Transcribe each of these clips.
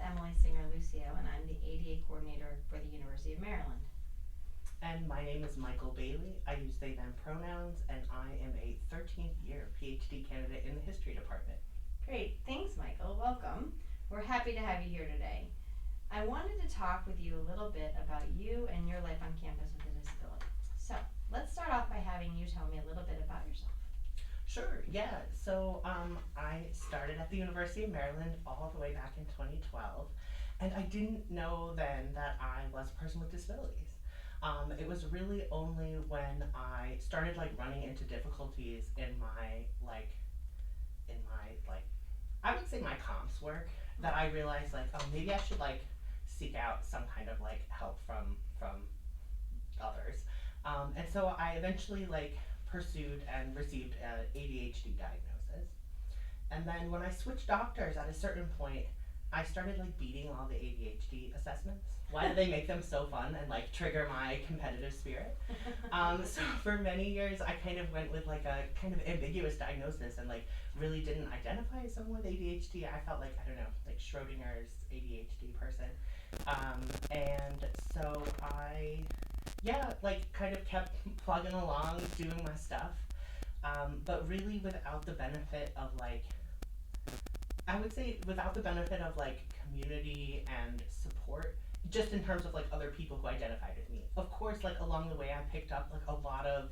Emily Singer Lucio, and I'm the ADA coordinator for the University of Maryland. And my name is Mikol Bailey. I use they, them pronouns, and I am a 13th year Ph.D. candidate in the history department. Great, thanks Michael, welcome. We're happy to have you here today. I wanted to talk with you a little bit about you and your life on campus with a disability. So, let's start off by having you tell me a little bit about yourself. Sure, yeah. So I started at the University of Maryland all the way back in 2012, and I didn't know then that I was a person with disabilities. It was really only when I started running into difficulties in my I would say my comps work that I realized oh, maybe I should seek out some kind of help from others. And so I eventually pursued and received an ADHD diagnosis. And then when I switched doctors at a certain point, I started beating all the ADHD assessments. Why do they make them so fun and trigger my competitive spirit? So for many years I kind of went with a kind of ambiguous diagnosis and really didn't identify as someone with ADHD. I felt I don't know, Schrodinger's ADHD person. And so I kind of kept plugging along, doing my stuff, but really without the benefit of I would say without the benefit of community and support, just in terms of other people who identified with me. Of course, along the way I picked up a lot of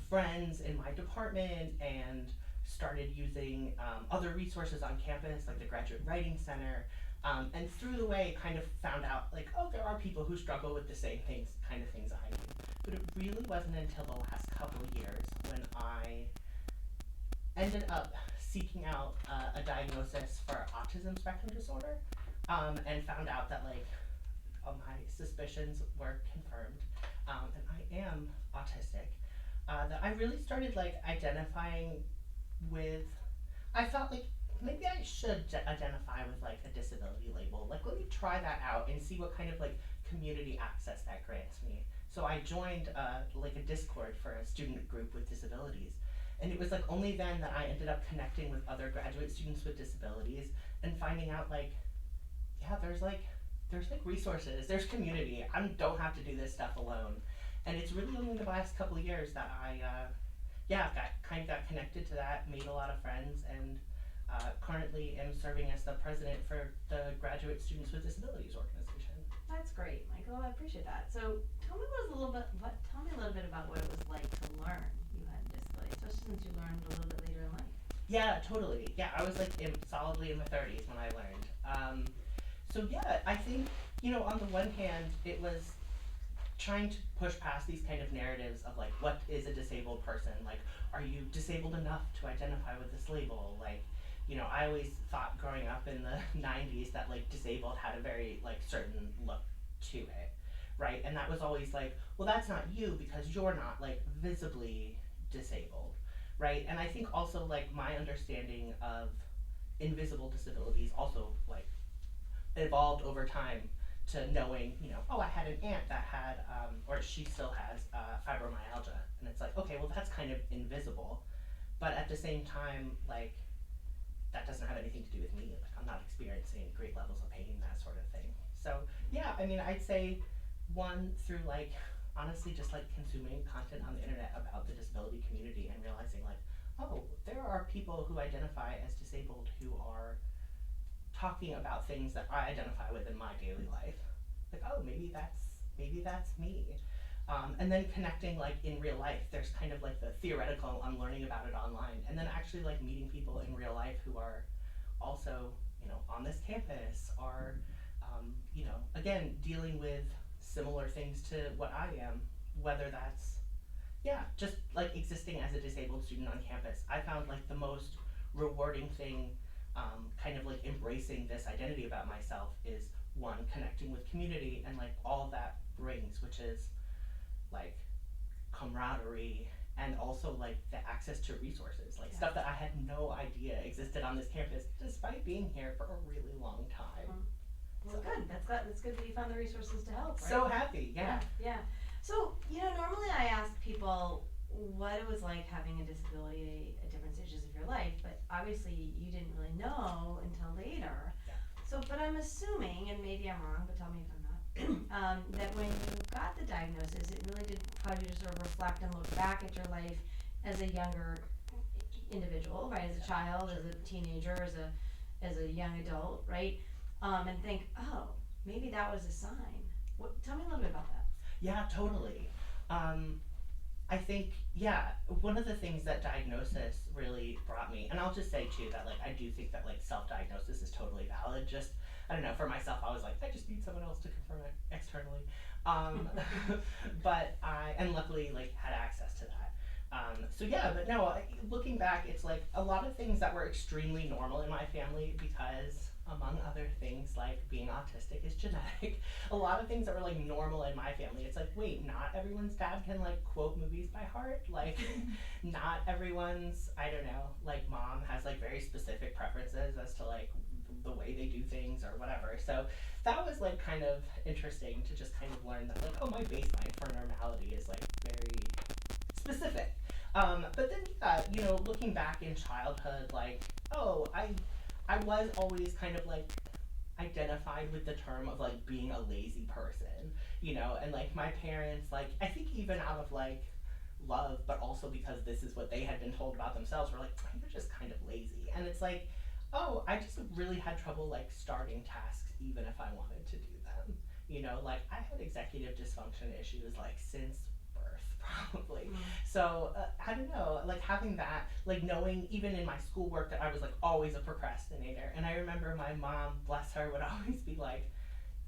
friends in my department and started using other resources on campus, like the Graduate Writing Center, and through the way kind of found out oh, there are people who struggle with the same things I do. But it really wasn't until the last couple of years when I ended up seeking out a diagnosis for autism spectrum disorder, and found out that my suspicions were confirmed, and I am autistic, that I really started identifying with, I felt maybe I should identify with a disability label. Let me try that out and see what kind of community access that grants me. So I joined a Discord for a student group with disabilities. And it was only then that I ended up connecting with other graduate students with disabilities and finding out yeah, there's resources, there's community. I don't have to do this stuff alone. And it's really only the last couple of years that I got connected to that, made a lot of friends, and currently am serving as the president for the Graduate Students with Disabilities organization. That's great, Michael. I appreciate that. So tell me a little bit about what it was like to learn you had a disability, especially since you learned a little bit later in life. Yeah, totally. Yeah, I was solidly in my 30s when I learned. So yeah, I think on the one hand, it was trying to push past these kind of narratives of what is a disabled person? Are you disabled enough to identify with this label? I always thought growing up in the 90s that disabled had a very certain look to it, right? And that was always well, that's not you because you're not visibly disabled, right? And I think also my understanding of invisible disabilities also evolved over time to knowing, oh, I had an aunt that had, or she still has fibromyalgia, and it's okay, well that's kind of invisible, but at the same time that doesn't have anything to do with me. I'm not experiencing great levels of pain, that sort of thing. So yeah, I mean, I'd say one, through honestly just consuming content on the internet about the disability community and realizing oh, there are people who identify as disabled who are talking about things that I identify with in my daily life. Oh, maybe that's me. And then connecting in real life, there's kind of the theoretical, I'm learning about it online, and then actually meeting people in real life who are also on this campus, are again dealing with similar things to what I am, whether that's just existing as a disabled student on campus. I found the most rewarding thing, kind of embracing this identity about myself, is one, connecting with community and all of that brings, which is camaraderie, and also the access to resources, stuff that I had no idea existed on this campus despite being here for a really long time. Well, so good. That's good that you found the resources to help, right? So happy, yeah. Yeah. So, normally I ask people what it was like having a disability at different stages of your life, but obviously you didn't really know until later. Yeah. So, but I'm assuming, and maybe I'm wrong, but tell me if I'm not, that when you got the diagnosis, it really did cause you to sort of reflect and look back at your life as a younger individual, right? As a child, as a teenager, as a young adult, right? And think, oh, maybe that was a sign. Tell me a little bit about that. Yeah, totally. I think, yeah, one of the things that diagnosis really brought me, and I'll just say too that like I do think that like self-diagnosis is totally valid. Just I don't know, for myself, I was like, I just need someone else to confirm it externally. But and luckily like had access to that. So yeah, but no, looking back, it's like a lot of things that were extremely normal in my family because among other things like being autistic is genetic. A lot of things that were like normal in my family, it's like, wait, not everyone's dad can like quote movies by heart. Like not everyone's, I don't know, like mom has like very specific preferences as to like the way they do things or whatever. So that was like kind of interesting to just kind of learn that like, oh, my baseline for normality is like very specific. But then yeah, you know, looking back in childhood, like, oh, I was always kind of like identified with the term of like being a lazy person, you know, and like my parents, like I think even out of like love, but also because this is what they had been told about themselves, were like, you're just kind of lazy. And it's like, oh, I just really had trouble like starting tasks even if I wanted to do them. You know, like I had executive dysfunction issues like since birth probably. So I don't know, like having that, like knowing even in my schoolwork that I was like always a procrastinator. And I remember my mom, bless her, would always be like,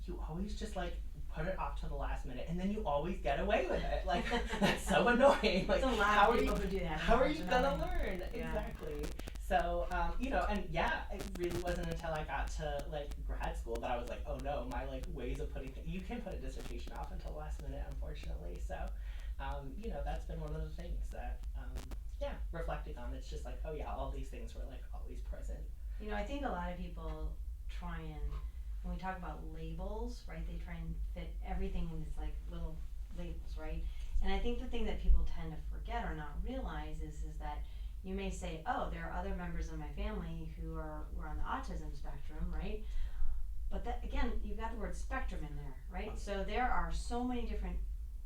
you always just like put it off to the last minute and then you always get away with it. Like that's so annoying. Like It's a lot how of are you people who do that. how are you gonna unfortunately. learn? Yeah. Exactly. So, you know, and yeah, it really wasn't until I got to like grad school that I was like, oh no, my like ways of putting things, you can put a dissertation off until the last minute, unfortunately. So, you know, that's been one of the things that, yeah, reflecting on, it's just like, oh yeah, all these things were like always present. You know, I think a lot of people try and, when we talk about labels, right, they try and fit everything in this like little labels, right? And I think the thing that people tend to forget or not realize is that you may say, oh, there are other members of my family who were on the autism spectrum, right? But that, again, you've got the word spectrum in there, right? So there are so many different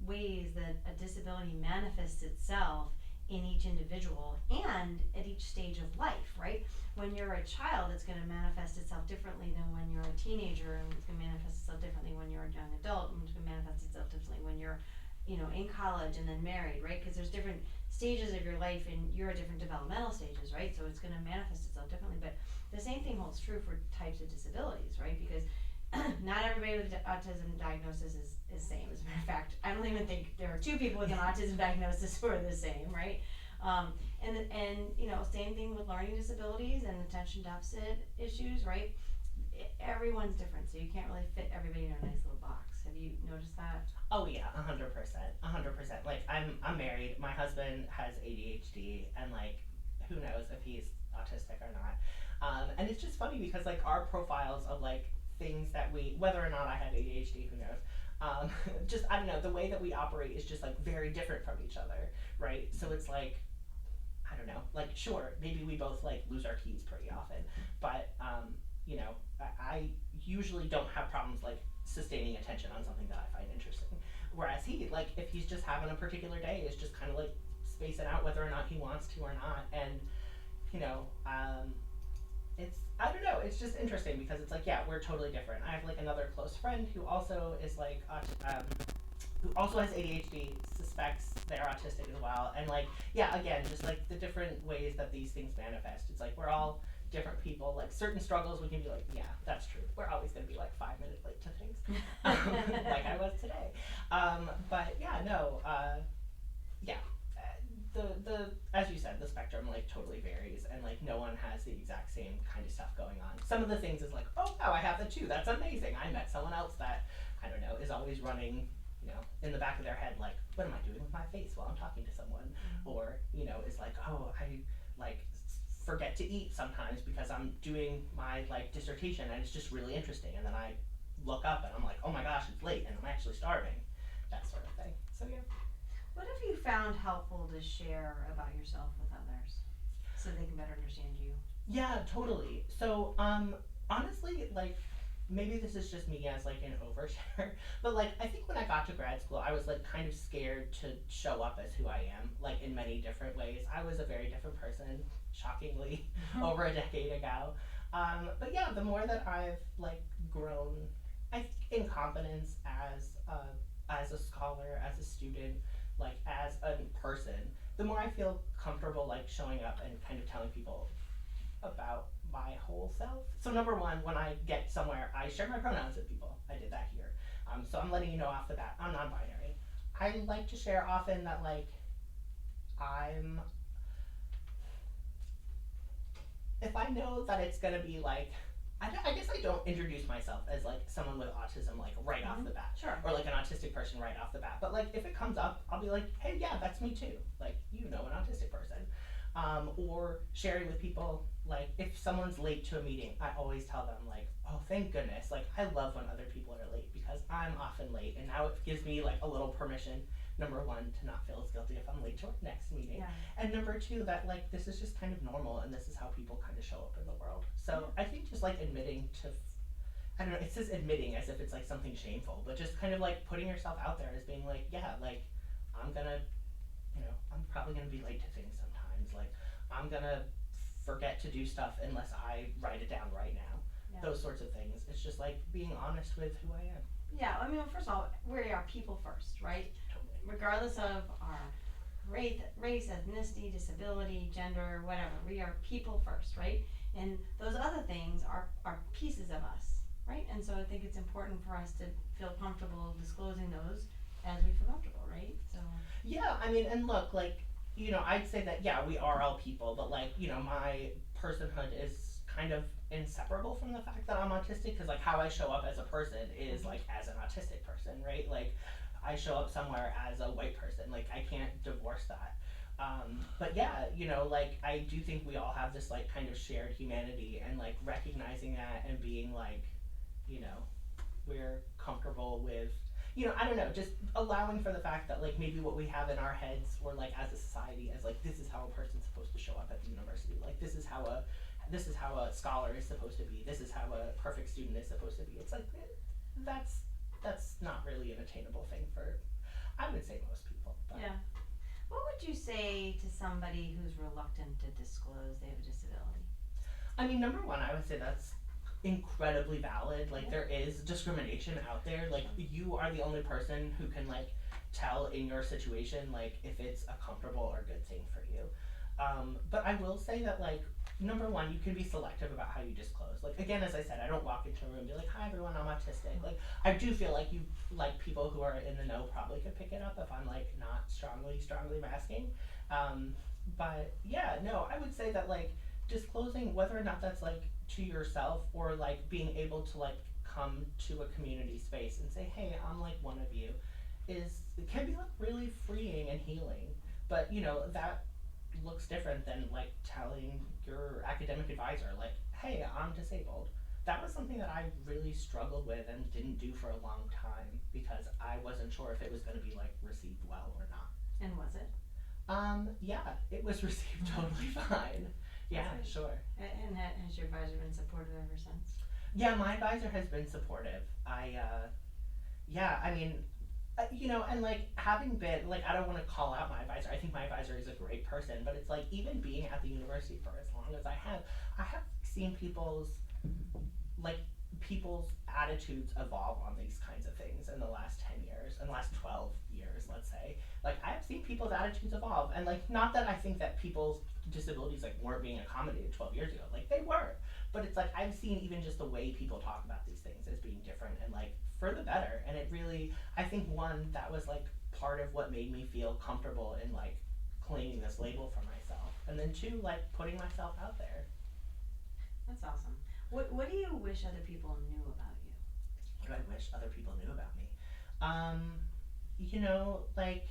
ways that a disability manifests itself in each individual and at each stage of life, right? When you're a child, it's going to manifest itself differently than when you're a teenager, and it's going to manifest itself differently when you're a young adult, and it's going to manifest itself differently when you're, you know, in college and then married, right? Because there's different stages of your life and you're at different developmental stages, right? So it's going to manifest itself differently. But the same thing holds true for types of disabilities, right? Because not everybody with autism diagnosis is the same. As a matter of fact, I don't even think there are two people with an autism diagnosis who are the same, right? And you know, same thing with learning disabilities and attention deficit issues, right? Everyone's different, so you can't really fit everybody in a nice little box. Have you noticed that? Oh yeah, 100%, 100%. Like I'm married. My husband has ADHD, and like, who knows if he's autistic or not. And it's just funny because like our profiles of like things that we, whether or not I have ADHD, who knows. Just I don't know. The way that we operate is just like very different from each other, right? So it's like, I don't know. Like sure, maybe we both like lose our keys pretty often, but you know, I usually don't have problems like sustaining attention on something that I find interesting. Whereas he, like, if he's just having a particular day, is just kind of like spacing out whether or not he wants to or not. And, you know, it's, I don't know, it's just interesting because it's like, yeah, we're totally different. I have like another close friend who also is like, who also has ADHD, suspects they're autistic as well. And like, yeah, again, just like the different ways that these things manifest. It's like, we're all different people. Like certain struggles we can be like, yeah, that's true, we're always going to be like 5 minutes late to things, like I was today. But yeah, no, yeah, the as you said, the spectrum like totally varies, and like no one has the exact same kind of stuff going on. Some of the things is like, oh wow, I have that too, that's amazing. I met someone else that, I don't know, is always running, you know, in the back of their head like, what am I doing with my face while I'm talking to someone? Or, you know, is like, oh, I like forget to eat sometimes because I'm doing my like dissertation and it's just really interesting, and then I look up and I'm like, oh my gosh, it's late and I'm actually starving, that sort of thing. So yeah. What have you found helpful to share about yourself with others so they can better understand you? Yeah, totally. So honestly, like, maybe this is just me as like an overshare, but like I think when I got to grad school, I was like kind of scared to show up as who I am, like in many different ways. I was a very different person, shockingly, over a decade ago. But yeah, the more that I've like grown, I think in confidence as a scholar, as a student, like as a person, the more I feel comfortable like showing up and kind of telling people about my whole self. So number one, when I get somewhere, I share my pronouns with people. I did that here. So I'm letting you know off the bat, I'm non-binary. I like to share often that like I'm, if I know that it's gonna be like, I guess I don't introduce myself as like someone with autism like right off the bat. Sure. Or like an autistic person right off the bat. But like if it comes up, I'll be like, hey, yeah, that's me too. Like, you know, an autistic person. Or sharing with people, like if someone's late to a meeting, I always tell them like, oh, thank goodness. Like I love when other people are late because I'm often late, and now it gives me like a little permission. Number one, to not feel as guilty if I'm late to our next meeting. Yeah. And number two, that like this is just kind of normal and this is how people kind of show up in the world. So I think just like admitting to, I don't know, it says admitting as if it's like something shameful, but just kind of like putting yourself out there as being like, yeah, like I'm gonna, you know, I'm probably gonna be late to things sometimes. Like I'm gonna forget to do stuff unless I write it down right now. Yeah. Those sorts of things. It's just like being honest with who I am. Yeah, I mean, well, first of all, we are people first, right? Totally. Regardless of our race, ethnicity, disability, gender, whatever, we are people first, right? And those other things are pieces of us, right? And so I think it's important for us to feel comfortable disclosing those as we feel comfortable, right? So yeah, I mean, and look, like, you know, I'd say that, yeah, we are all people, but like, you know, my personhood is kind of inseparable from the fact that I'm autistic, because like how I show up as a person is like as an autistic person, right? Like I show up somewhere as a white person, like I can't divorce that. But yeah, you know, like I do think we all have this like kind of shared humanity, and like recognizing that and being like, you know, we're comfortable with, you know, I don't know, just allowing for the fact that like maybe what we have in our heads or like as a society as like this is how a person's supposed to show up at the university, like this is how a scholar is supposed to be, this is how a perfect student is supposed to be. It's like that's not really an attainable thing for, I would say, most people. But. yeah. What would you say to somebody who's reluctant to disclose they have a disability? I mean, number one, I would say that's incredibly valid. Like there is discrimination out there. Like you are the only person who can like tell in your situation like if it's a comfortable or good thing for you. But I will say that like number one, you can be selective about how you disclose. Like again, as I said, I don't walk into a room and be like, hi everyone, I'm autistic. Like I do feel like you, like people who are in the know probably could pick it up if I'm like not strongly masking. But yeah, no, I would say that like disclosing, whether or not that's like to yourself or like being able to like come to a community space and say, hey, I'm like one of you, it can be like really freeing and healing. But you know, that looks different than like telling your academic advisor like, hey, I'm disabled. That was something that I really struggled with and didn't do for a long time because I wasn't sure if it was going to be like received well or not. And was it? Yeah, it was received totally fine. Yeah, That's sure. And has your advisor been supportive ever since? Yeah, my advisor has been supportive. Yeah, I mean, you know, and like having been, like I don't want to call out my advisor. I think my advisor is a great person, but it's like even being at the university for as long as I have seen people's attitudes evolve on these kinds of things in the last 10 years, in the last 12 years, let's say. Like I've seen people's attitudes evolve, and like not that I think that people's disabilities like weren't being accommodated 12 years ago, like they were, but it's like I've seen even just the way people talk about these things as being different and like for the better. And it really, I think one, that was like part of what made me feel comfortable in like claiming this label for myself, and then two, like putting myself out there. That's awesome. What do you wish other people knew about you? What do I wish other people knew about me? You know, like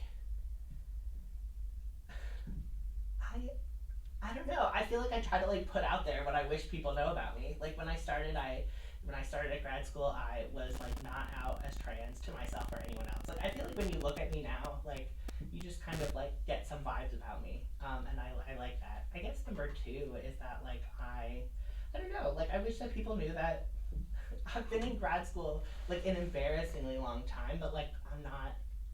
I don't know. I feel like I try to like put out there what I wish people know about me. Like when I started at grad school, I was like not out as trans to myself or anyone else. Like I feel like when you look at me now, like you just kind of like get some vibes about me. And I like that. I guess number two is that like I don't know, like I wish that people knew that I've been in grad school like an embarrassingly long time, but like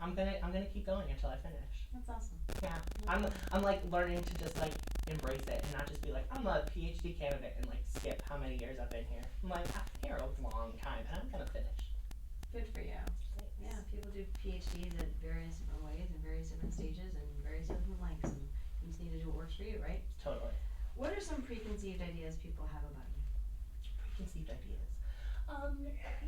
I'm gonna keep going until I finish. That's awesome. Yeah. I'm like learning to just like embrace it and not just be like, I'm a PhD candidate and like skip how many years I've been here. I'm like, I've been here a long time and I'm gonna finish. Good for you. Thanks. Yeah, people do PhDs at various different ways and various different stages and various different lengths, and you just need to do what works for you, right? Totally. What are some preconceived ideas people have about you? Preconceived ideas.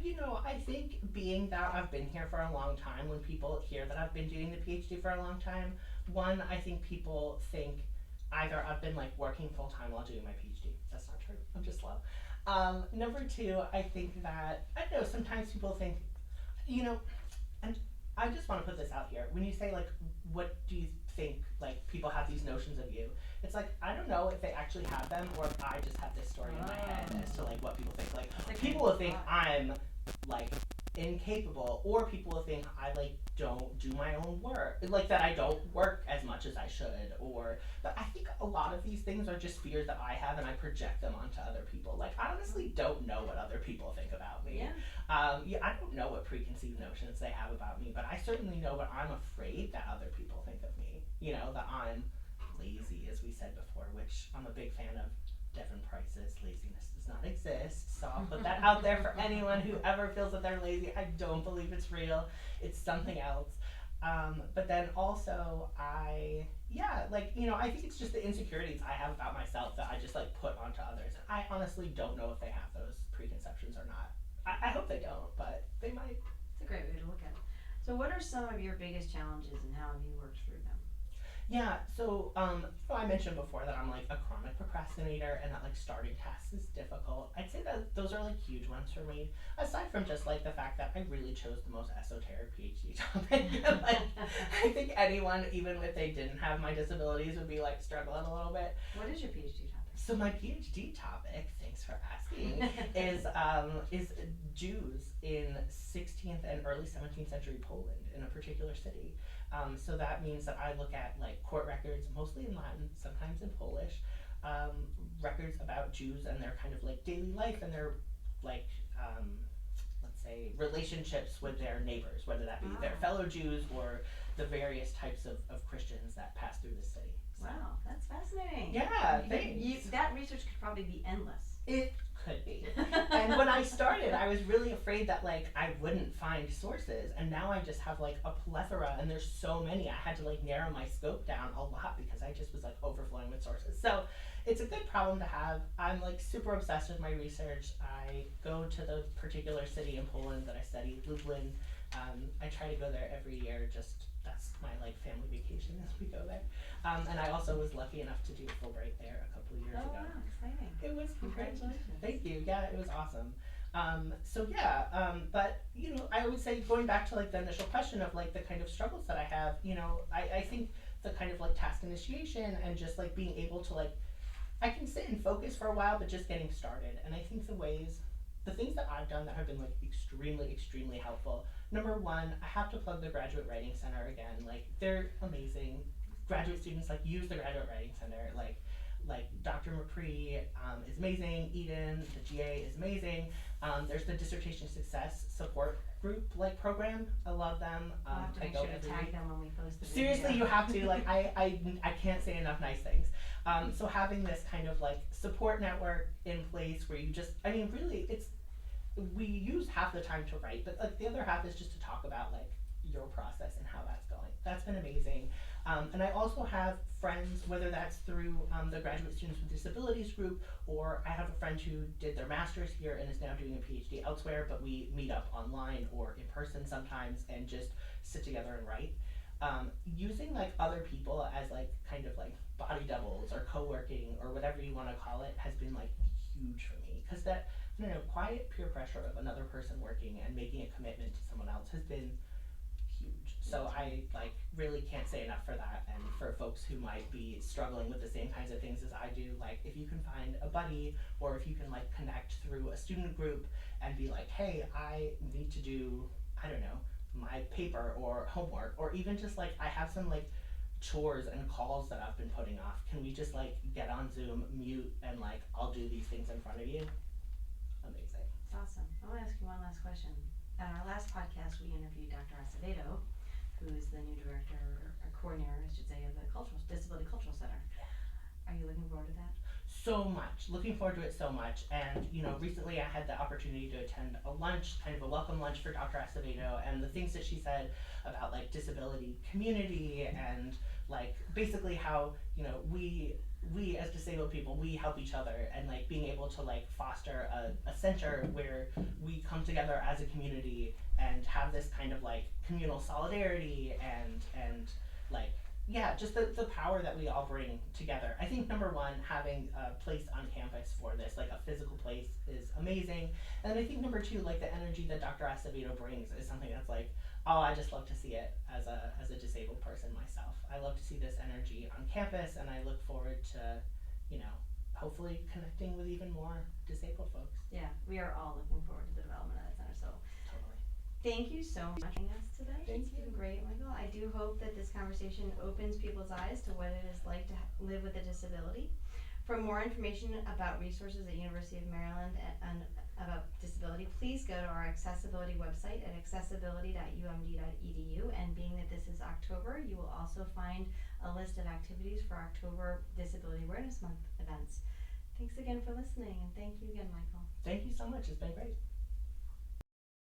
You know, I think being that I've been here for a long time, when people hear that I've been doing the PhD for a long time, one, I think people think either I've been like working full time while doing my PhD. That's not true. I'm just slow. Number two, I think that, I don't know, sometimes people think, you know, and I just want to put this out here. When you say like, what do you think, like people have these notions of you, it's like, I don't know if they actually have them or if I just have this story in my head as to like what people think. Like people will think I'm like incapable, or people will think I like don't do my own work, like that I don't work as much as I should, or, but I think a lot of these things are just fears that I have and I project them onto other people. Like I honestly don't know what other people think about me. Yeah. I don't know what preconceived notions they have about me, but I certainly know what I'm afraid that other people think of me. You know, that I'm lazy, as we said before, which I'm a big fan of Devin Price's laziness does not exist. So I'll put that out there for anyone who ever feels that they're lazy. I don't believe it's real. It's something else. But then also I think it's just the insecurities I have about myself that I just like put onto others. And I honestly don't know if they have those preconceptions or not. I hope they don't, but they might. It's a great way to look at it. So what are some of your biggest challenges and how have you worked through them? Yeah, so I mentioned before that I'm like a chronic procrastinator and that like starting tasks is difficult. I'd say that those are like huge ones for me. Aside from just like the fact that I really chose the most esoteric PhD topic. Like, I think anyone, even if they didn't have my disabilities, would be like struggling a little bit. What is your PhD topic? So my PhD topic, thanks for asking, is Jews in 16th and early 17th century Poland in a particular city. So that means that I look at like court records, mostly in Latin, sometimes in Polish, records about Jews and their kind of like daily life and their like, let's say, relationships with their neighbors, whether that be their fellow Jews or the various types of Christians that pass through the city. So. Wow, that's fascinating. Yeah, thanks. That research could probably be endless. It could be. And when I started, I was really afraid that like I wouldn't find sources, and now I just have like a plethora, and there's so many. I had to like narrow my scope down a lot because I just was like overflowing with sources. So it's a good problem to have. I'm like super obsessed with my research. I go to the particular city in Poland that I study, Lublin. I try to go there every year, just that's my like family vacation as we go there. And I also was lucky enough to do Fulbright there a couple of years ago. Oh wow, exciting. It was Congratulations. Thank you. Yeah, it was awesome. But you know, I would say going back to like the initial question of like the kind of struggles that I have, you know, I think the kind of like task initiation and just like being able to like, I can sit and focus for a while, but just getting started. And I think the things that I've done that have been like extremely helpful. Number one, I have to plug the Graduate Writing Center again. Like they're amazing. Graduate students like use the Graduate Writing Center. Like Dr. McCree is amazing. Eden, the GA is amazing. There's the Dissertation Success Support Group like program. I love them. We'll have to make sure to tag them when we post the video. Seriously, you have to. Like I can't say enough nice things. So having this kind of like support network in place where you just, I mean, really, we use half the time to write, but like the other half is just to talk about like your process and how that's going. That's been amazing. And I also have friends, whether that's through the Graduate Students with Disabilities group, or I have a friend who did their master's here and is now doing a PhD elsewhere, but we meet up online or in person sometimes and just sit together and write. Using like other people as like kind of like body doubles or co-working or whatever you want to call it has been like huge for me, because that, I don't know, quiet peer pressure of another person working and making a commitment to someone else has been huge. So I like really can't say enough for that. And for folks who might be struggling with the same kinds of things as I do, like if you can find a buddy or if you can like connect through a student group and be like, hey, I need to do, I don't know, my paper or homework, or even just like I have some like chores and calls that I've been putting off. Can we just like get on Zoom, mute, and like I'll do these things in front of you? amazing. It's awesome. I want to ask you one last question. On our last podcast, we interviewed Dr. Acevedo, who is the new director, or coordinator, I should say, of the Disability Cultural Center. Are you looking forward to that? So much. Looking forward to it so much. And, recently I had the opportunity to attend a lunch, kind of a welcome lunch for Dr. Acevedo, and the things that she said about, like, disability community and, like, basically how, we as disabled people, we help each other, and, like, being able to, like, foster a center where we come together as a community and have this kind of, like, communal solidarity and like, yeah, just the power that we all bring together. I think number one, having a place on campus for this, like a physical place, is amazing. And I think number two, like the energy that Dr. Acevedo brings is something that's like, oh, I just love to see it as a disabled person myself. I love to see this energy on campus, and I look forward to, hopefully connecting with even more disabled folks. Yeah, we are all looking forward to the development of that center. So Totally. thank you so much for joining us today. Thank It's been great, Michael. I do hope that this conversation opens people's eyes to what it is like to live with a disability. For more information about resources at University of Maryland and about disability, please go to our accessibility website at accessibility.umd.edu. And being that this is October, you will also find a list of activities for October Disability Awareness Month events. Thanks again for listening, and thank you again, Michael. Thank you so much. It's been great.